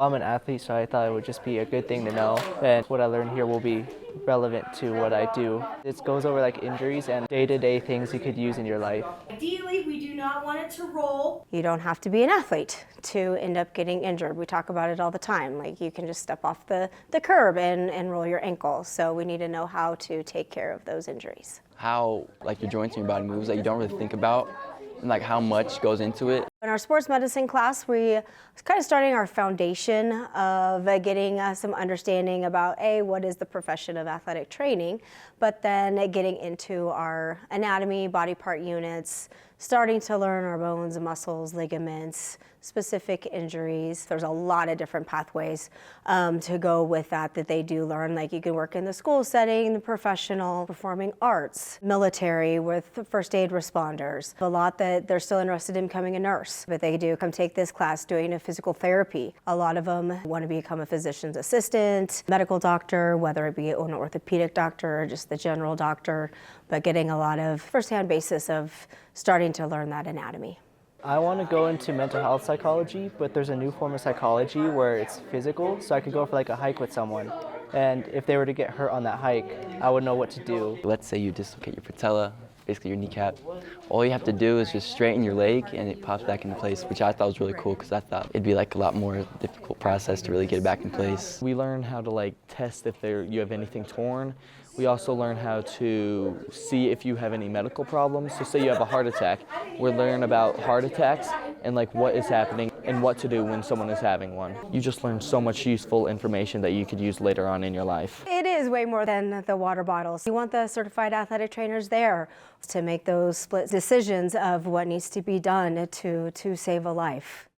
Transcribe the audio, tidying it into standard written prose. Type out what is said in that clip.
I'm an athlete, so I thought it would just be a good thing to know, and what I learn here will be relevant to what I do. It goes over like injuries and day-to-day things you could use in your life. Ideally, we do not want it to roll. You don't have to be an athlete to end up getting injured. We talk about it all the time. Like, you can just step off the curb and roll your ankle. So we need to know how to take care of those injuries. How like your joints and your body moves that you don't really think about, and like how much goes into it. In our sports medicine class, we kind of starting our foundation of getting some understanding about what is the profession of athletic training, but then getting into our anatomy, body part units, starting to learn our bones, muscles, ligaments, specific injuries. There's a lot of different pathways to go with that they do learn. Like, you can work in the school setting, the professional, performing arts, military with first aid responders. A lot that they're still interested in becoming a nurse, but they do come take this class doing a physical therapy. A lot of them want to become a physician's assistant, medical doctor, whether it be an orthopedic doctor or just the general doctor, but getting a lot of firsthand basis of starting to learn that anatomy. I want to go into mental health psychology, but there's a new form of psychology where it's physical, so I could go for like a hike with someone. And if they were to get hurt on that hike, I would know what to do. Let's say you dislocate your patella, basically your kneecap. All you have to do is just straighten your leg and it pops back into place, which I thought was really cool because I thought it'd be like a lot more difficult process to really get it back in place. We learn how to like test if you have anything torn. We also learn how to see if you have any medical problems. So say you have a heart attack, we learn about heart attacks and like what is happening and what to do when someone is having one. You just learn so much useful information that you could use later on in your life. It is way more than the water bottles. You want the certified athletic trainers there to make those split decisions of what needs to be done to save a life.